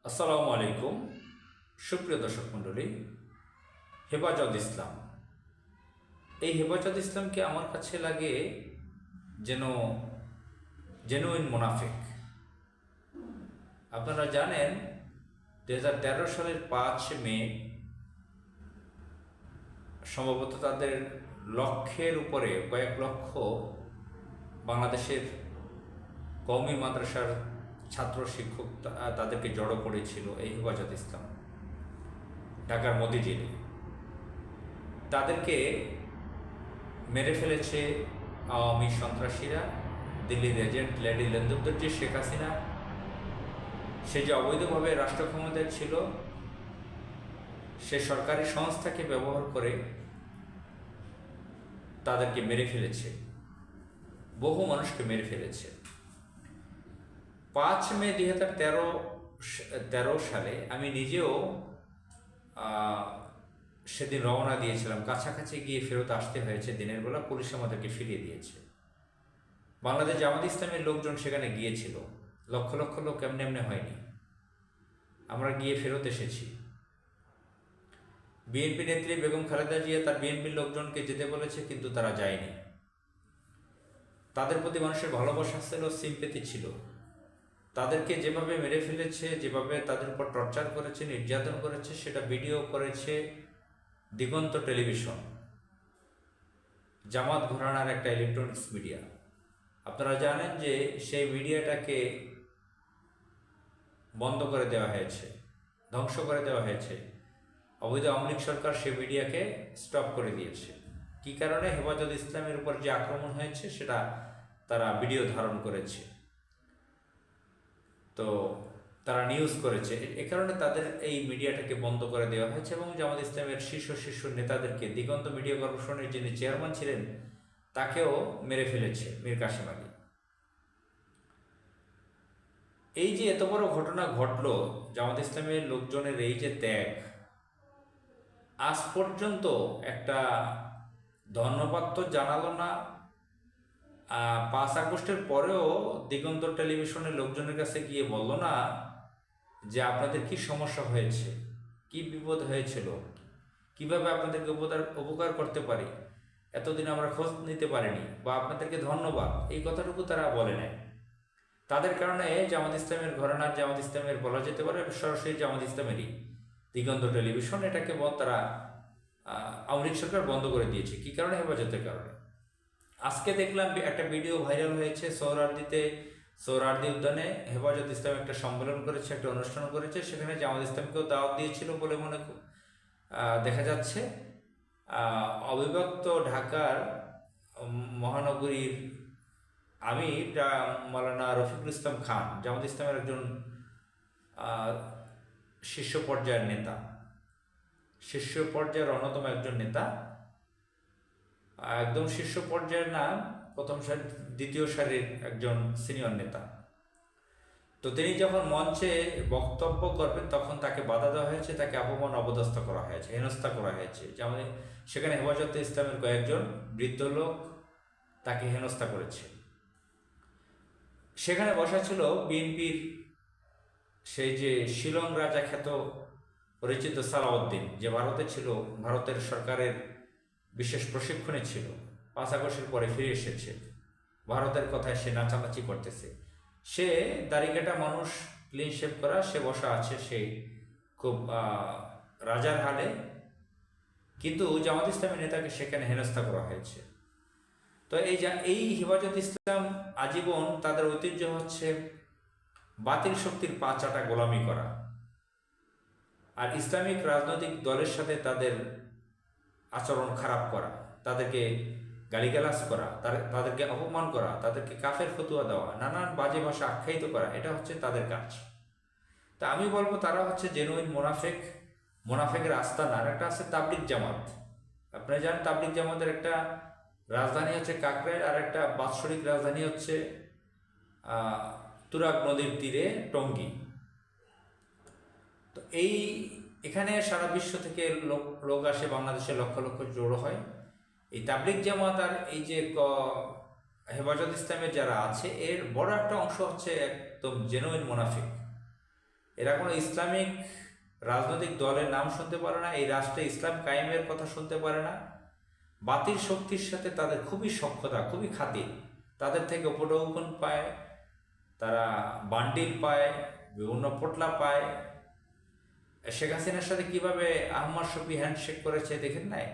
আসসালামু আলাইকুম। সুপ্রিয় দর্শক মণ্ডলী, হেফাজত ইসলাম, এই হেফাজত ইসলামকে আমার কাছে লাগে যেন জেনুইন মোনাফিক। আপনারা জানেন 2013 সালের 5 মে সম্ভবত তাদের লক্ষের উপরে কয়েক লক্ষ বাংলাদেশের কওমি মাদ্রাসার ছাত্র শিক্ষক তাদেরকে জড়ো করেছিল এই হেফাজত ইসলাম ঢাকার মতিঝিলে। তাদেরকে মেরে ফেলেছে আওয়ামী সন্ত্রাসীরা, দিল্লির এজেন্ট লেডি লেন্দুদ্দর্জি শেখ হাসিনা। সে যে অবৈধভাবে রাষ্ট্র ক্ষমতায় ছিল, সে সরকারি সংস্থাকে ব্যবহার করে তাদেরকে মেরে ফেলেছে, বহু মানুষকে মেরে ফেলেছে। 5 মে 2013 সালে আমি নিজেও সেদিন রওনা দিয়েছিলাম। কাছাকাছি গিয়ে ফেরত আসতে হয়েছে দিনের বেলা, পুলিশ আমাদেরকে ফিরিয়ে দিয়েছে। বাংলাদেশ জামাত ইসলামের লোকজন সেখানে গিয়েছিল, লক্ষ লক্ষ লোক এমনি এমনি হয়নি, আমরা গিয়ে ফেরত এসেছি। বিএনপি নেত্রী বেগম খালেদা জিয়া তার বিএনপির লোকজনকে যেতে বলেছে, কিন্তু তারা যায়নি। তাদের প্রতি মানুষের ভালোবাসা ছিল, সিম্পেথি ছিল। তাদেরকে যেভাবে মেরে ফেলেছে, যেভাবে তাদের উপর টর্চার করেছে, নির্যাতন করেছে, সেটা ভিডিও করেছে দিগন্ত টেলিভিশন, জামাত ঘরানার একটা ইলেকট্রনিক্স মিডিয়া। আপনারা জানেন যে সেই মিডিয়াটাকে বন্ধ করে দেওয়া হয়েছে, ধ্বংস করে দেওয়া হয়েছে। অবৈধ আওয়ামী লীগ সরকার সেই মিডিয়াকে স্টপ করে দিয়েছে। কী কারণে? হেফাজত ইসলামের উপর যে আক্রমণ হয়েছে সেটা তারা ভিডিও ধারণ করেছে, তো তারা নিউজ করেছে। এ কারণে তাদের এই মিডিয়াটাকে বন্ধ করে দেওয়া হয়েছে এবং জামাত ইসলামের শীর্ষ নেতাদেরকে, দিগন্ত মিডিয়া কর্পোরেশনের যিনি চেয়ারম্যান ছিলেন তাকেও মেরে ফেলেছে মীর কাসেম আলী। এই যে এত বড় ঘটনা ঘটল, জামাত ইসলামের লোকজনের এই যে ত্যাগ, আজ পর্যন্ত একটা ধন্যবাদ তো জানালো না। 5 আগস্টের পরেও দিগন্ত টেলিভিশনের লোকজনের কাছে গিয়ে বলল না যে আপনাদের কি সমস্যা হয়েছে, কি বিপদ হয়েছিল, কিভাবে আপনাদেরকে উপকার করতে পারি, এতদিন আমরা খোঁজ নিতে পারিনি, বা আপনাদেরকে ধন্যবাদ, এই কথাটুকু তারা বলে নেয়। তাদের কারণে জামাত ইসলামের ঘরানার, জামাত ইসলামের বলা যেতে পারে সরাসরি জামাত ইসলামেরই দিগন্ত টেলিভিশন, এটাকে তারা আওয়ামী লীগ সরকার বন্ধ করে দিয়েছে। কী কারণে? হেফাজতের কারণে। আজকে দেখলাম একটা ভিডিও ভাইরাল হয়েছে, সোহরাওয়ার্দী উদ্যানে হেফাজত ইসলাম একটা সম্মেলন করেছে, একটা অনুষ্ঠান করেছে, সেখানে জামাত ইসলামকেও দাওয়াত দিয়েছিল বলে দেখা যাচ্ছে। অবিভক্ত ঢাকার মহানগরীর আমির মাওলানা রফিকুল ইসলাম খান, জামাত ইসলামের একজন শীর্ষ পর্যায়ের নেতা, শীর্ষ পর্যায়ের অন্যতম একজন নেতা, একদম শীর্ষ পর্যায়ের না, প্রথম সারি, দ্বিতীয় সারির একজন সিনিয়র নেতা। তো তিনি যখন মঞ্চে বক্তব্য করবেন তখন তাকে বাধা দেওয়া হয়েছে, তাকে অপমান অপদস্থ করা হয়েছে, হেনস্থা করা হয়েছে। যেমন সেখানে হেফাজতে ইসলামের কয়েকজন বৃদ্ধ লোক তাকে হেনস্থা করেছে। সেখানে বসা ছিল বিএনপির সেই যে শিলং রাজা খ্যাত পরিচিত সালাউদ্দিন, যে ভারতে ছিল, ভারতের সরকারের বিশেষ প্রশিক্ষণে ছিল, 5 আগস্টের পরে ফিরে এসেছে, ভারতের কথায় সে নাচানাচি করতেছে। সে দাড়িকাটা মানুষ, ক্লিন শেভ করা, সে বসা আছে, সেই খুব রাজার হালে, কিন্তু জামাত ইসলামের নেতাকে সেখানে হেনস্থা করা হয়েছে। তো এই হেফাজত ইসলাম আজীবন তাদের ঐতিহ্য হচ্ছে বাতিল শক্তির পা চাটা গোলামি করা, আর ইসলামিক রাজনৈতিক দলের সাথে তাদের আচরণ খারাপ করা, তাদেরকে গালিগালাজ করা, তাদেরকে অপমান করা, তাদেরকে কাফের ফতুয়া দেওয়া, নানান বাজে ভাষা আখ্যায়িত করা, এটা হচ্ছে তাদের কাজ। তা আমি বলবো তারা হচ্ছে জেনুইন মোনাফেক। মোনাফেকের আস্তানা একটা আছে তাবলিগ জামাত। আপনারা জানেন তাবলিগ জামাতের একটা রাজধানী হচ্ছে কাকরাইল, আর একটা বাৎসরিক রাজধানী হচ্ছে তুরাগ নদীর তীরে টঙ্গী। তো এখানে সারা বিশ্ব থেকে লোক আসে, বাংলাদেশে লক্ষ লক্ষ জড়ো হয়। এই তাবলিগ জামাত আর এই যে হেফাজত ইসলামের যারা আছে, এর বড় একটা অংশ হচ্ছে একদম জেনুইন মোনাফিক। এরা কোনো ইসলামিক রাজনৈতিক দলের নাম শুনতে পারে না, এই রাষ্ট্রে ইসলাম কায়েমের কথা শুনতে পারে না। বাতিল শক্তির সাথে তাদের খুবই সখ্যতা, খুবই খাতির। তাদের থেকে উপঢৌকন পায়, তারা বান্ডিল পায়, বিভিন্ন পোটলা পায়। শেখ হাসিনার সাথে কীভাবে আহমদ শফি হ্যান্ডশেক করেছে দেখেন নাই?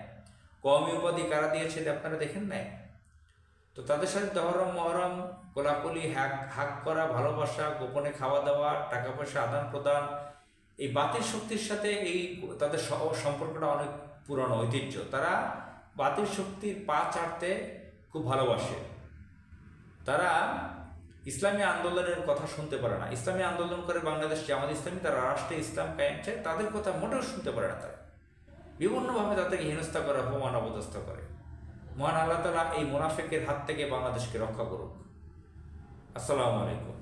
কওমি উপাধি কারা দিয়েছে আপনারা দেখেন নাই? তো তাদের সাথে তহরম মহরম, কোলাকুলি, হাক করা, ভালোবাসা, গোপনে খাওয়া দাওয়া, টাকা পয়সা আদান প্রদান, এই বাতিল শক্তির সাথে তাদের সম্পর্কটা অনেক পুরনো ঐতিহ্য। তারা বাতিল শক্তির পা চাটতে খুব ভালোবাসে। তারা ইসলামী আন্দোলনের কথা শুনতে পারে না। ইসলামী আন্দোলন করে বাংলাদেশ জামাত ইসলামী, তারা রাষ্ট্রে ইসলাম কায়েম চায়, তাদের কথা মোটেও শুনতে পারে না। তারা বিভিন্নভাবে তাদেরকে হেনস্থা করে, অপমান অপদস্থ করে। মহান আল্লাহ তাআলা এই মুনাফিকের হাত থেকে বাংলাদেশকে রক্ষা করুক। আসসালামু আলাইকুম।